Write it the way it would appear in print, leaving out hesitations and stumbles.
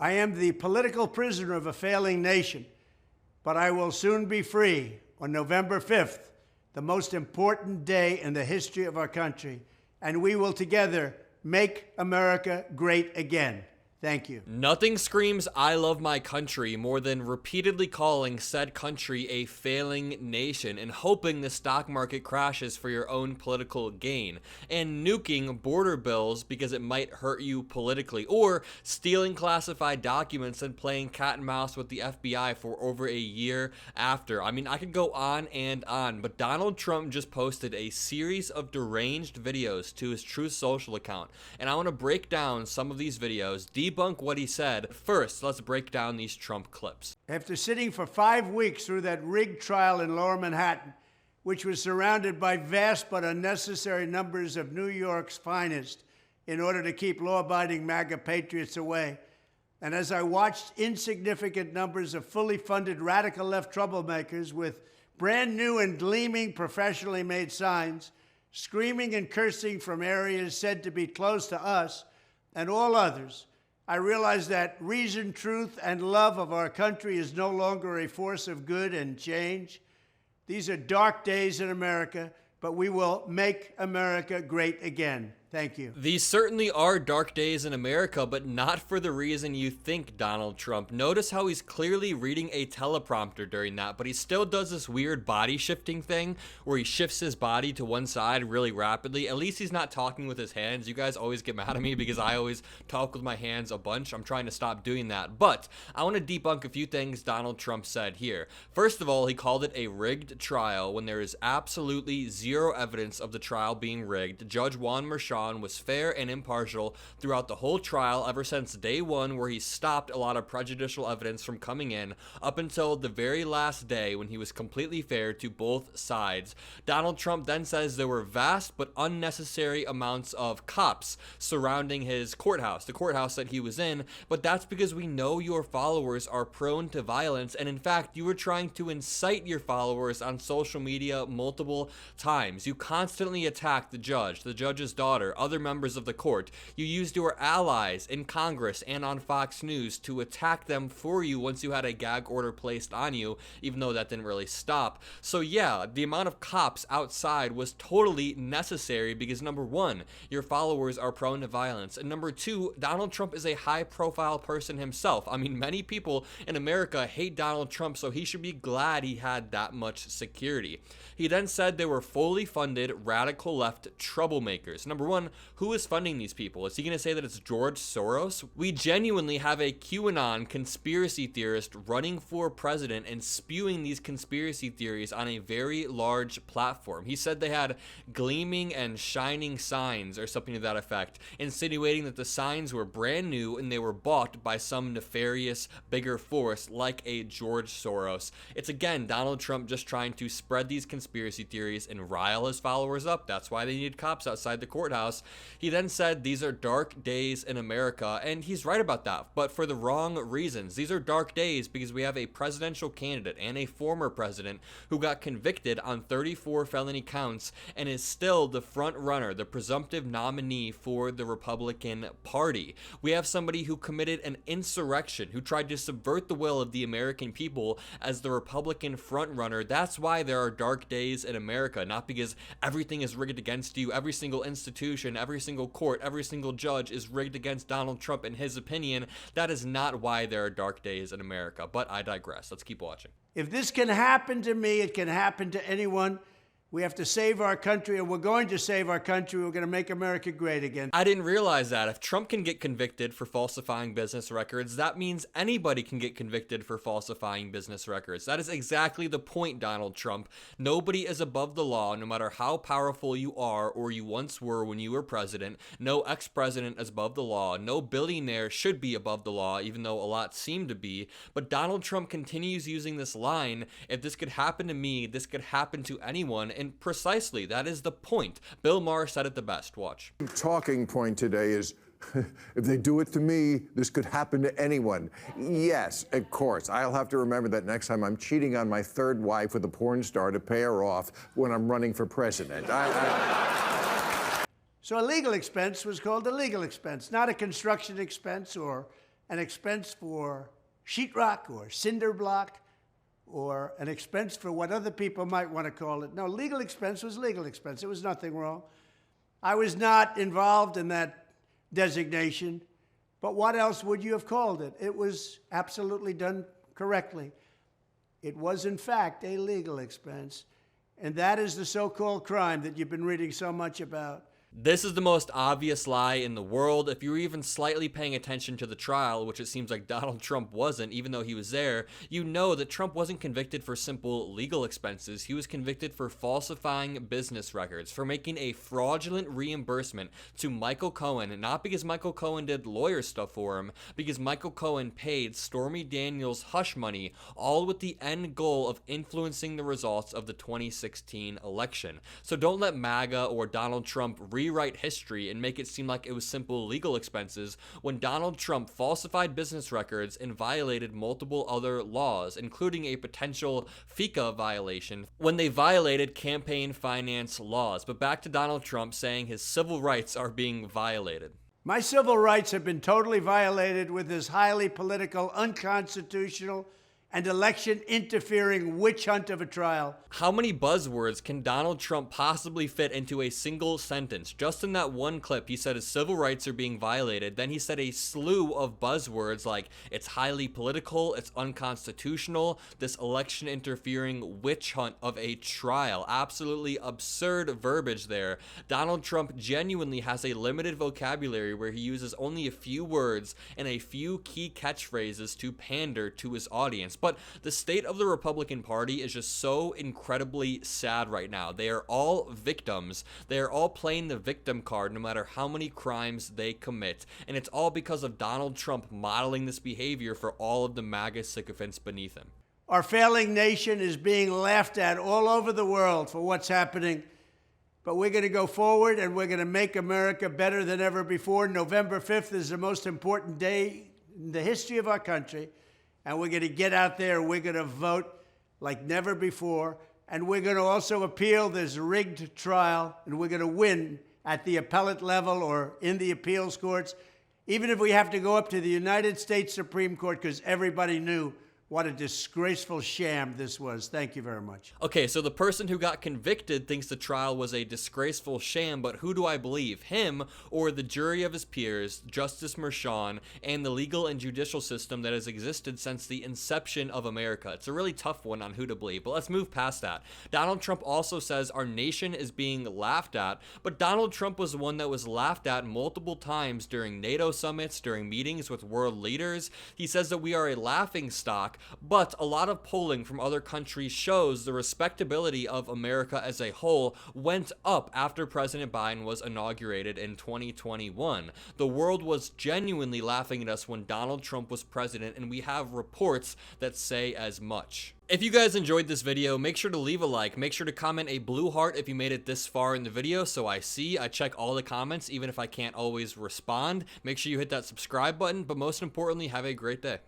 I am the political prisoner of a failing nation, but I will soon be free on November 5th, the most important day in the history of our country, and we will together make America great again. Thank you. Nothing screams "I love my country" more than repeatedly calling said country a failing nation and hoping the stock market crashes for your own political gain, and nuking border bills because it might hurt you politically, or stealing classified documents and playing cat and mouse with the FBI for over a year after. I mean, I could go on and on, but Donald Trump just posted a series of deranged videos to his Truth Social account, and I want to break down some of these videos, debunk what he said. First, let's break down these Trump clips. After sitting for 5 weeks through that rigged trial in Lower Manhattan, which was surrounded by vast but unnecessary numbers of New York's finest in order to keep law-abiding MAGA patriots away, and as I watched insignificant numbers of fully funded radical left troublemakers with brand new and gleaming professionally made signs, screaming and cursing from areas said to be close to us and all others, I realized that reason, truth, and love of our country is no longer a force of good and change. These are dark days in America, but we will make America great again. Thank you. These certainly are dark days in America, but not for the reason you think, Donald Trump. Notice how he's clearly reading a teleprompter during that, but he still does this weird body shifting thing where he shifts his body to one side really rapidly. At least he's not talking with his hands. You guys always get mad at me because I always talk with my hands a bunch. I'm trying to stop doing that. But I want to debunk a few things Donald Trump said here. First of all, he called it a rigged trial when there is absolutely zero evidence of the trial being rigged. Judge Juan Merchan was fair and impartial throughout the whole trial ever since day one, where he stopped a lot of prejudicial evidence from coming in up until the very last day when he was completely fair to both sides. Donald Trump then says there were vast but unnecessary amounts of cops surrounding his courthouse, the courthouse that he was in, but that's because we know your followers are prone to violence, and in fact, you were trying to incite your followers on social media multiple times. You constantly attacked the judge, the judge's daughter, other members of the court. You used your allies in Congress and on Fox News to attack them for you once you had a gag order placed on you, even though that didn't really stop. So yeah, the amount of cops outside was totally necessary because number one, your followers are prone to violence, and number two, Donald Trump is a high-profile person himself. I mean, many people in America hate Donald Trump, so he should be glad he had that much security. He then said they were fully funded radical left troublemakers. Number one, who is funding these people? Is he going to say that it's George Soros? We genuinely have a QAnon conspiracy theorist running for president and spewing these conspiracy theories on a very large platform. He said they had gleaming and shining signs or something to that effect, insinuating that the signs were brand new and they were bought by some nefarious bigger force like a George Soros. It's again Donald Trump just trying to spread these conspiracy theories and rile his followers up. That's why they need cops outside the courthouse. He then said these are dark days in America, and he's right about that, but for the wrong reasons. These are dark days because we have a presidential candidate and a former president who got convicted on 34 felony counts and is still the front runner, the presumptive nominee for the Republican Party. We have somebody who committed an insurrection, who tried to subvert the will of the American people as the Republican front runner. That's why there are dark days in America, not because everything is rigged against you. Every single institution, every single court, every single judge is rigged against Donald Trump in his opinion. That is not why there are dark days in America, but I digress. Let's keep watching. If this can happen to me, it can happen to anyone. We have to save our country, and we're going to save our country. We're going to make America great again. I didn't realize that. If Trump can get convicted for falsifying business records, that means anybody can get convicted for falsifying business records. That is exactly the point, Donald Trump. Nobody is above the law, no matter how powerful you are or you once were when you were president. No ex-president is above the law. No billionaire should be above the law, even though a lot seem to be. But Donald Trump continues using this line, if this could happen to me, this could happen to anyone. And precisely, that is the point. Bill Maher said it the best. Watch. The talking point today is, if they do it to me, this could happen to anyone. Yes, of course. I'll have to remember that next time I'm cheating on my third wife with a porn star to pay her off when I'm running for president. So a legal expense was called a legal expense, not a construction expense or an expense for sheetrock or cinder block or an expense for what other people might want to call it. No, legal expense was legal expense. There was nothing wrong. I was not involved in that designation, but what else would you have called it? It was absolutely done correctly. It was, in fact, a legal expense, and that is the so-called crime that you've been reading so much about. This is the most obvious lie in the world. If you were even slightly paying attention to the trial, which it seems like Donald Trump wasn't, even though he was there, you know that Trump wasn't convicted for simple legal expenses. He was convicted for falsifying business records, for making a fraudulent reimbursement to Michael Cohen, not because Michael Cohen did lawyer stuff for him, because Michael Cohen paid Stormy Daniels hush money, all with the end goal of influencing the results of the 2016 election. So don't let MAGA or Donald Trump rewrite history and make it seem like it was simple legal expenses when Donald Trump falsified business records and violated multiple other laws, including a potential FICA violation when they violated campaign finance laws. But back to Donald Trump saying his civil rights are being violated. My civil rights have been totally violated with this highly political, unconstitutional, and election-interfering witch hunt of a trial. How many buzzwords can Donald Trump possibly fit into a single sentence? Just in that one clip, he said his civil rights are being violated. Then he said a slew of buzzwords like it's highly political, it's unconstitutional, this election-interfering witch hunt of a trial. Absolutely absurd verbiage there. Donald Trump genuinely has a limited vocabulary where he uses only a few words and a few key catchphrases to pander to his audience. But the state of the Republican Party is just so incredibly sad right now. They are all victims. They are all playing the victim card no matter how many crimes they commit. And it's all because of Donald Trump modeling this behavior for all of the MAGA sycophants beneath him. Our failing nation is being laughed at all over the world for what's happening. But we're going to go forward and we're going to make America better than ever before. November 5th is the most important day in the history of our country. And we're going to get out there, we're going to vote like never before, and we're going to also appeal this rigged trial, and we're going to win at the appellate level or in the appeals courts, even if we have to go up to the United States Supreme Court, because everybody knew what a disgraceful sham this was. Thank you very much. Okay, so the person who got convicted thinks the trial was a disgraceful sham, but who do I believe? Him or the jury of his peers, Justice Merchan, and the legal and judicial system that has existed since the inception of America? It's a really tough one on who to believe, but let's move past that. Donald Trump also says our nation is being laughed at, but Donald Trump was the one that was laughed at multiple times during NATO summits, during meetings with world leaders. He says that we are a laughingstock. But a lot of polling from other countries shows the respectability of America as a whole went up after President Biden was inaugurated in 2021. The world was genuinely laughing at us when Donald Trump was president, and we have reports that say as much. If you guys enjoyed this video, make sure to leave a like. Make sure to comment a blue heart if you made it this far in the video so I check all the comments even if I can't always respond. Make sure you hit that subscribe button, but most importantly, have a great day.